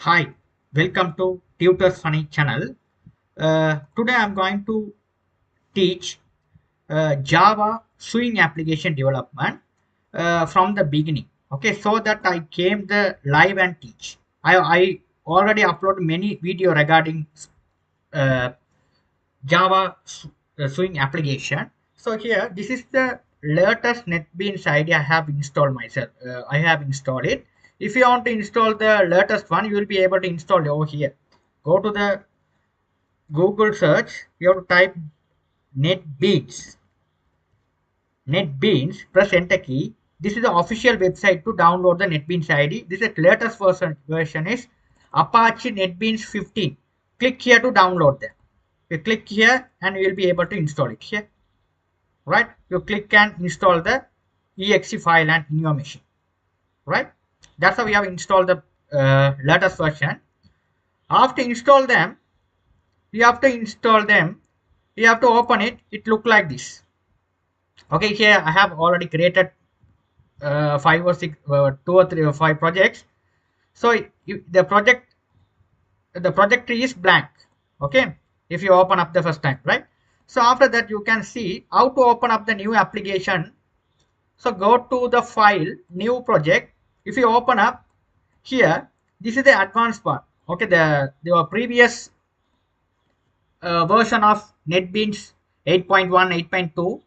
Hi, welcome to Tutor's Funny channel. Today I'm going to teach Java Swing application development from the beginning. Okay, so that I came the live and teach. I already uploaded many video regarding uh, Java Swing application. So here, this is the latest NetBeans ID I have installed myself. I have installed it. If you want to install the latest one, you will be able to install it over here. Go to the Google search. You have to type NetBeans. NetBeans. Press Enter key. This is the official website to download the NetBeans ID. This is the latest version is Apache NetBeans 15. Click here to download them. You click here and you will be able to install it here. Right? You click and install the exe file and in your machine. Right? That's how we have installed the latest version. After install them, you have to open it. It look like this. Okay, here I have already created 5 or 6 2 or 3 or 5 projects. So the project tree is blank. Okay, if you open up the first time, right? So after that you can see how to open up the new application. So go to the file, new project. If you open up here, this is the advanced part. Okay, the previous version of NetBeans 8.1, 8.2,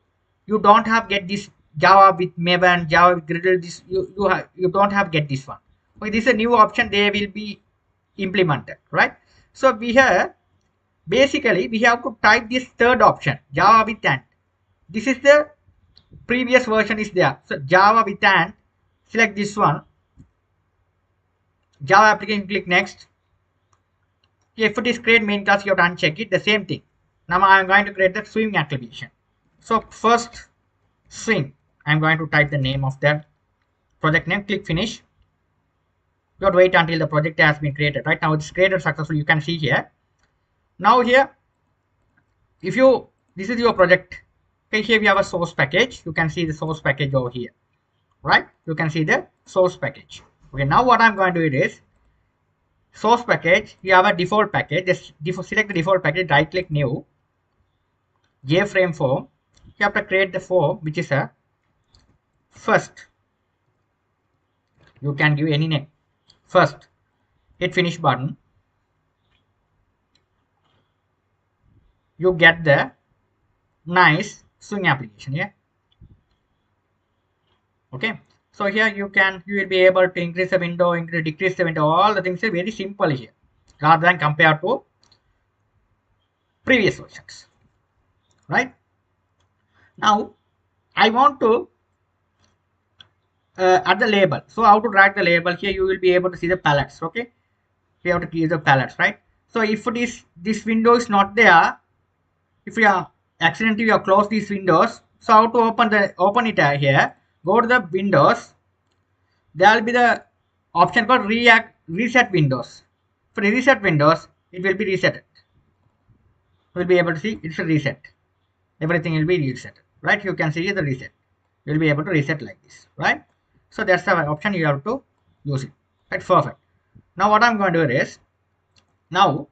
you don't have get this Java with Maven, Java with Gradle. This you don't have get this one. Okay, this is a new option. They will be implemented, right? So we have basically we have to type this third option, Java with and. This is the previous version is there. So Java with and, select this one. Java application, click next. If it is create main class, you have to uncheck it. The same thing. Now I am going to create the swing application. So first swing, I am going to type the name of that project name. Click finish. You have to wait until the project has been created. Right now it's created successfully. You can see here. Now here, if you this is your project. Okay, here we have a source package. You can see the source package over here. Right? You can see the source package. Okay, now what I'm going to do is source package, you have a default package. Just select the default package, right click new, JFrame form. You have to create the form which is a first. You can give any name. First, hit finish button. You get the nice swing application here. Okay. So here you will be able to increase the window, decrease the window. All the things are very simple here, rather than compared to previous versions. Right? Now I want to add the label. So how to drag the label? Here you will be able to see the palettes. Okay, we have to create the palettes, right? So if it is this window is not there, if you are accidentally you have closed these windows, so how to open it here? Go to the windows. There will be the option called reset windows. For the reset windows, it will be reset. We'll be able to see it's a reset. Everything will be reset, right? You can see the reset. You'll be able to reset like this, right? So that's the option you have to use it. Right, perfect. Now what I'm going to do is, now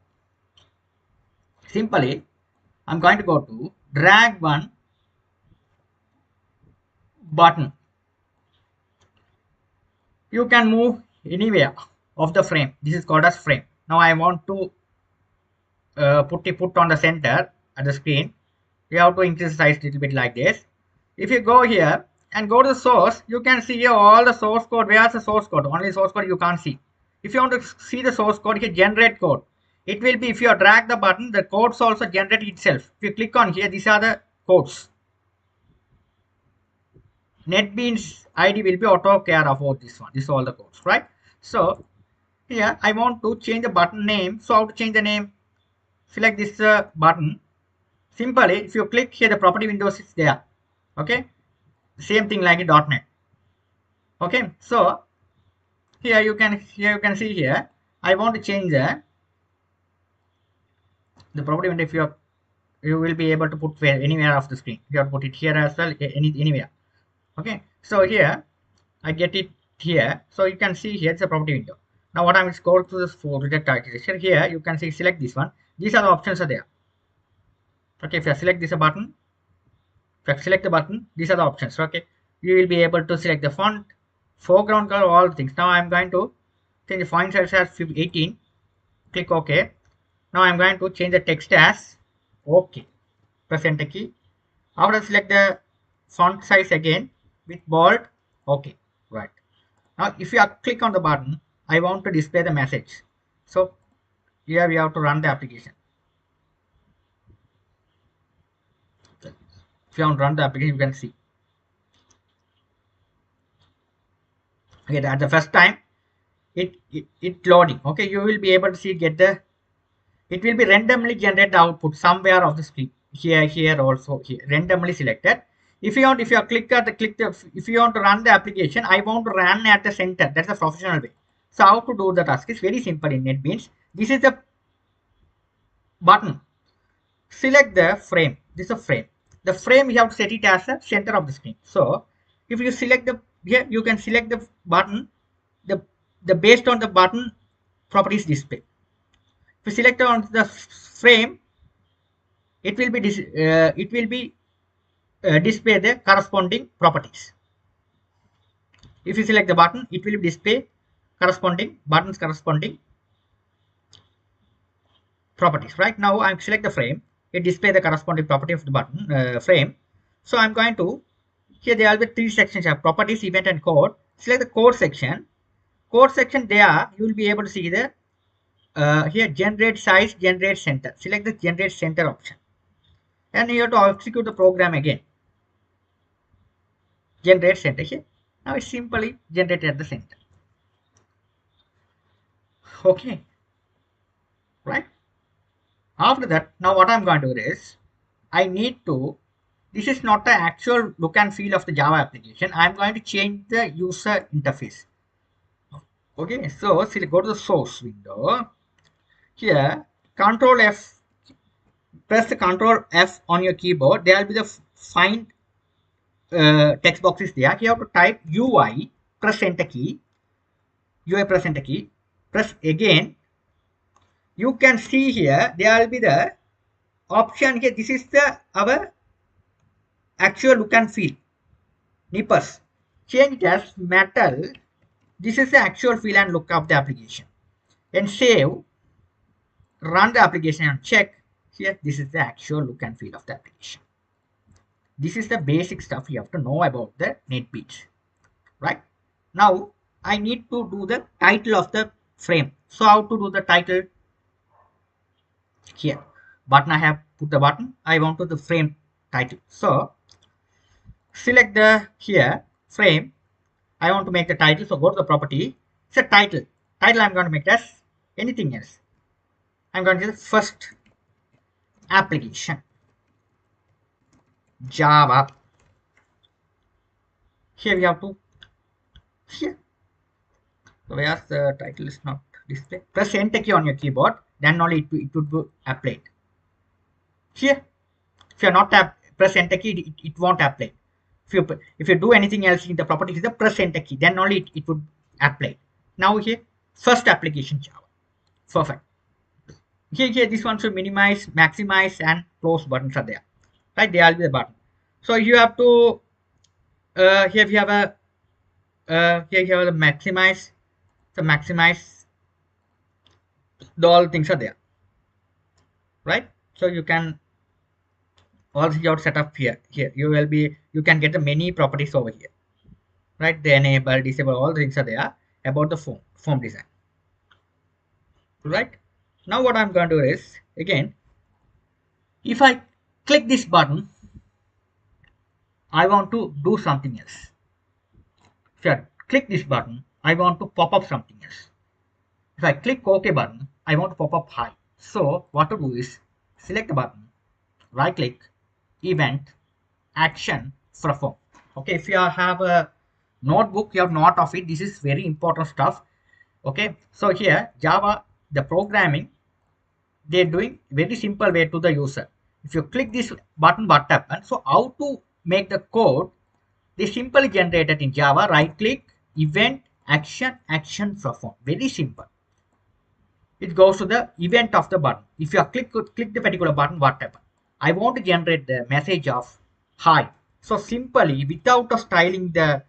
simply I'm going to go to drag one button. You can move anywhere of the frame. This is called as frame. Now I want to put on the center at the screen. You have to increase the size a little bit like this. If you go here and go to the source, you can see here all the source code. Where's the source code? Only source code you can't see. If you want to see the source code, here generate code. It will be, if you drag the button, the codes also generate itself. If you click on here, these are the codes. NetBeans ID will be auto care about this one. This is all the codes, right? So here I want to change the button name. So how to change the name? Select this button. Simply, if you click here, the property windows is there. Okay, same thing like a .NET. Okay, so here you can see here. I want to change the property window. If you will be able to put anywhere of the screen. You have to put it here as well, anywhere. Okay, so here I get it here. So you can see here it's a property window. Now what I'm going to go to this for reject architecture. Here you can see select this one. These are the options are there. Okay, if I select this button, if I select the button, these are the options. Okay, you will be able to select the font, foreground color, all things. Now I'm going to change the font size as 18. Click OK. Now I'm going to change the text as OK. Press enter key. After select the font size again with bold. OK. Right. Now if you click on the button, I want to display the message. So here we have to run the application. If you want to run the application, you can see. Okay, at the first time it loading. Okay, you will be able to see it will be randomly generate the output somewhere of the screen. Here also here randomly selected. If you if you want to run the application, I want to run at the center. That's the professional way. So how to do the task is very simple in NetBeans. This is the button. Select the frame. This is a frame. The frame you have to set it as the center of the screen. So if you select the here, you can select the button. The based on the button properties display. If you select on the frame, it will be display the corresponding properties. If you select the button, it will display corresponding buttons corresponding properties. Right now I'm select the frame, it display the corresponding property of the button frame. So I'm going to here there are the three sections of properties, event and code. Select the code section. Code section there you will be able to see the here generate size, generate center. Select the generate center option and you have to execute the program again. Generate center here. Now it's simply generated at the center. Okay, right? After that, now what I'm going to do is I need to, this is not the actual look and feel of the Java application. I'm going to change the user interface. Okay, so go to the source window. Here, Control F, press the Control F on your keyboard. There will be the find text boxes there. You have to type UI, press enter key. UI, press enter key. Press again. You can see here there will be the option here. This is the our actual look and feel. Nippers. Change it as metal. This is the actual feel and look of the application. And save. Run the application and check. Here, this is the actual look and feel of the application. This is the basic stuff you have to know about the NetBeans. Right? Now, I need to do the title of the frame. So, how to do the title? Here. Button, I have put the button. I want to the frame title. So, select the here frame. I want to make the title. So, go to the property. It's a title. Title I'm going to make as anything else. I'm going to do the first application. Java. Here we have to here. So whereas the title is not displayed, press enter key on your keyboard, then only it would be applied. Here, if you are not press enter key, it won't apply. If you do anything else in the properties, the press enter key, then only it would apply. Now here, first application Java. Perfect. Here this one should minimize, maximize, and close buttons are there. Right, they will be the button. So you have to here we have a here you have the maximize. So maximize, all things are there. Right, so you can also your setup here. Here you can get the many properties over here. Right, the enable, disable, all things are there about the form design. Right, now what I'm going to do is again, if I click this button, I want to do something else. If I click this button, I want to pop up something else. If I click OK button, I want to pop up hi. So what to do is select the button, right click, event, action, perform. Okay, if you have a notebook, you have note of it. This is very important stuff. Okay, so here Java, the programming, they're doing very simple way to the user. If you click this button, what happens? So how to make the code? They simply generated in Java. Right click, event, action performed. Very simple. It goes to the event of the button. If you click the particular button, what happens? I want to generate the message of hi. So simply, without styling the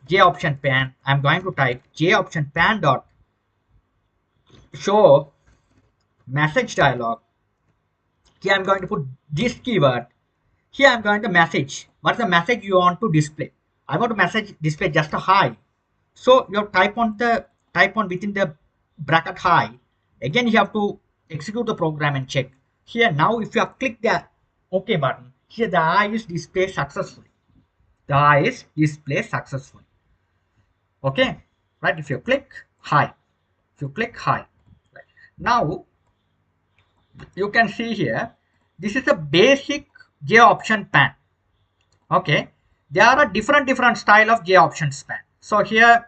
J option pan, I'm going to type J option pan dot show message dialog. Here I'm going to put this keyword. Here I'm going to message. What's the message you want to display? I want to message display just a hi. So you type on within the bracket hi. Again you have to execute the program and check. Here now if you have clicked the OK button, here the I is displayed successfully. The I is displayed successfully. Okay, right? If you click hi, right. Now you can see here, this is a basic J option pan. Okay, there are a different style of J option pan. So here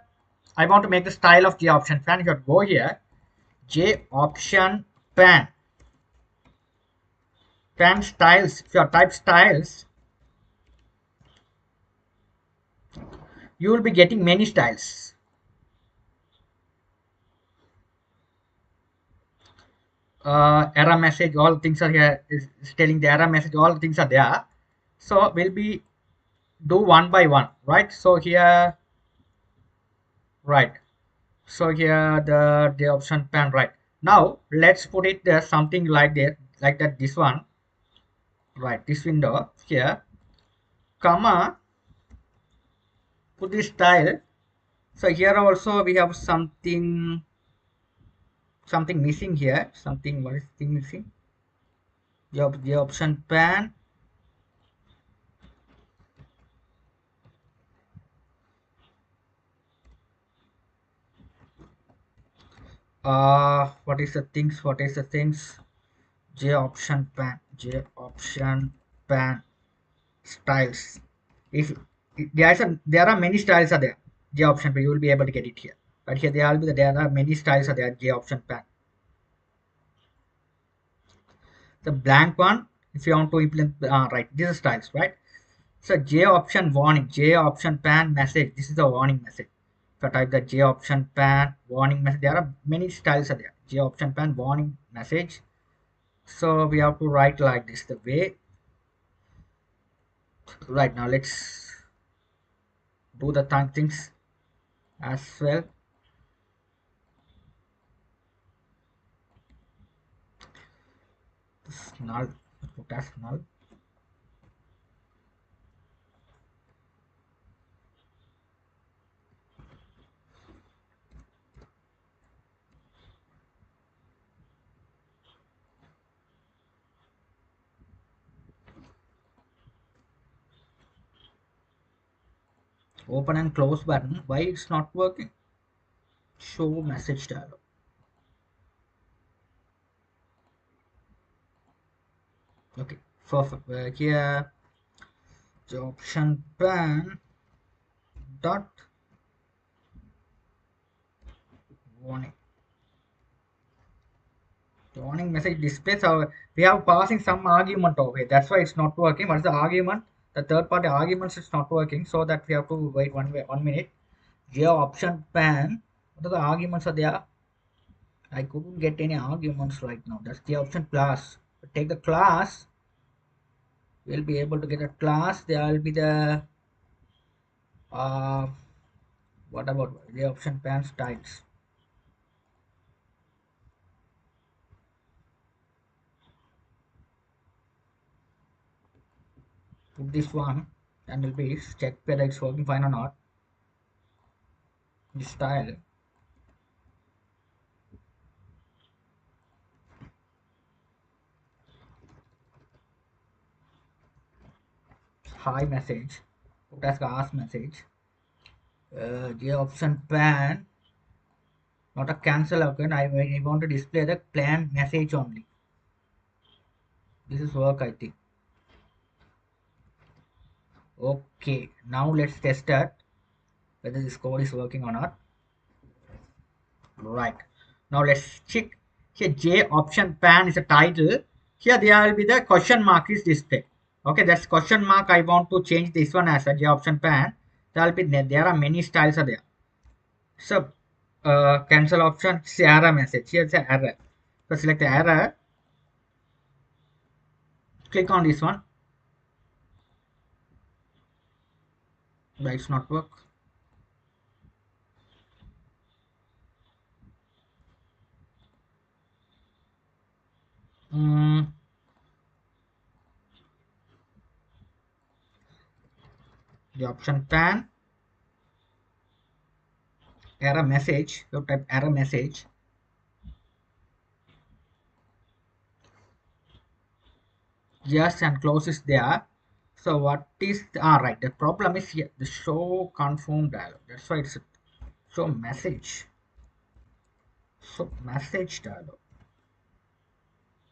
I want to make the style of J option pan. You go here, J option pan styles. If you type styles, you will be getting many styles. Error message, all things are here. Is telling the error message, all things are there. So we'll be do one by one, right? So here, right. So here the option pan, right. Now let's put it there something like that. This one, right? This window here, comma. Put this style. So here also we have something missing here. What is thing missing? The option pan. What is the things? J option pan styles. If there are many styles are there. J option pan, you will be able to get it here. But here there are many styles are there. J option pan. The blank one, if you want to implement, right, this is styles, right? So J option warning, J option pan message. This is the warning message. If I type the J option pan warning message, there are many styles are there. J option pan warning message. So we have to write like this the way. Right now let's do the things as well. This null, put as null. Open and close button. Why it's not working? Show message dialog. Okay, perfect. Here the option pan dot warning. The warning message displays our, we have passing some argument over here. That's why it's not working. What is the argument? The third party arguments is not working, so that we have to wait 1 minute. J option pan. What are the arguments are there? I couldn't get any arguments right now. That's the option class. Take the class. We'll be able to get a class. There will be the what about the option pan styles? Put this one and will be check whether it's working fine or not. This style. Hi message. Put as ask message. The option pan. Not a cancel account. I want to display the plan message only. This is work, I think. Okay, now let's test that whether this code is working or not. Right, now let's check. Here J option pan is a title. Here there will be the question mark is displayed. Okay, that's question mark. I want to change this one as a J option pan. There will be, there are many styles are there. So cancel option, it's error message. Here it's an error. So select the error, click on this one. Why it's not work? The option pan, error message. You type error message. Yes, and close is there. So what is right? The problem is here. The show confirm dialog. That's why it's a show message. So message dialog.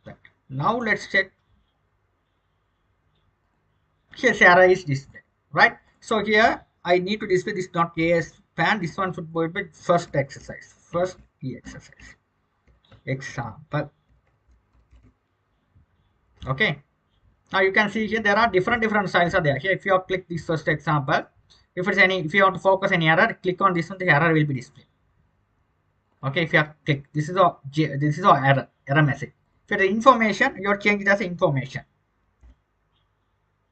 Right. Now let's check. Here's error is display. Right. So here I need to display this not AS pan. This one should be first exercise. First exercise. Example. Okay. Now you can see here there are different styles are there. Here if you click this first example, if you want to focus any error, click on this one, the error will be displayed. Okay, if you have click, this is our error message. For the information, you change it as information.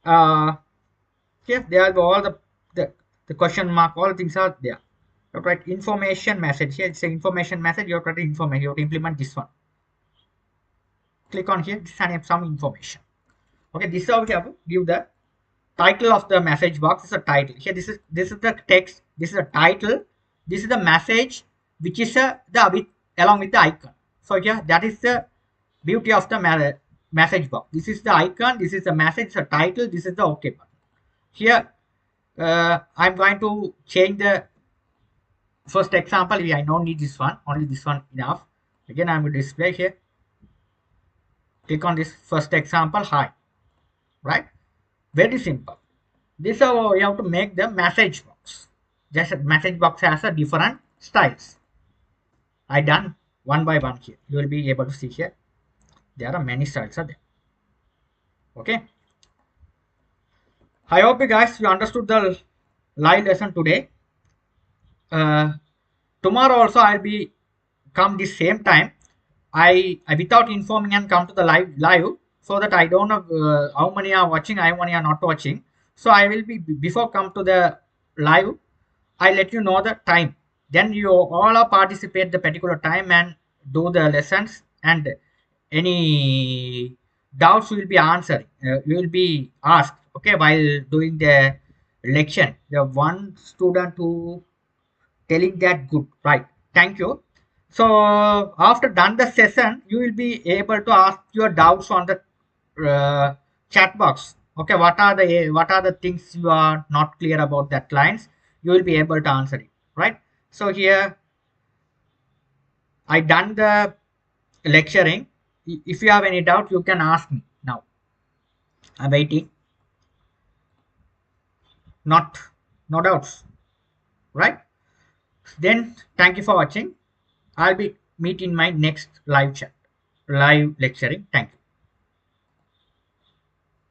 Here there are all the question mark, all things are there. You write information message. Here it's an information message. You have to write information. You have to implement this one. Click on here. This is some information. Okay, this is how we have to give the title of the message box. Is a title. Here this is the text. This is a title. This is the message, which is along with the icon. So here that is the beauty of the message box. This is the icon. This is the message. The title. This is the OK button. Here I'm going to change the first example. I don't need this one. Only this one enough. Again I'm going to display here. Click on this first example. Hi. Right. Very simple. This is how you have to make the message box. Just a message box has a different styles. I done one by one here. You will be able to see here. There are many styles are there. Okay. I hope you guys you understood the live lesson today. Tomorrow also I'll be come the same time. I without informing and come to the live so that I don't know how many are watching, how many are not watching. So I will be before come to the live. I let you know the time. Then you all are participate the particular time and do the lessons, and any doubts will be answered. You will be asked. Okay, while doing the lecture. The one student who telling that good, right? Thank you. So after done the session, you will be able to ask your doubts on the chat box. Okay, what are the things you are not clear about that lines? You will be able to answer it, right? So here I done the lecturing. If you have any doubt, you can ask me now. I'm waiting. Not no doubts, right? Then thank you for watching. I'll be meet in my next live chat, live lecturing. Thank you.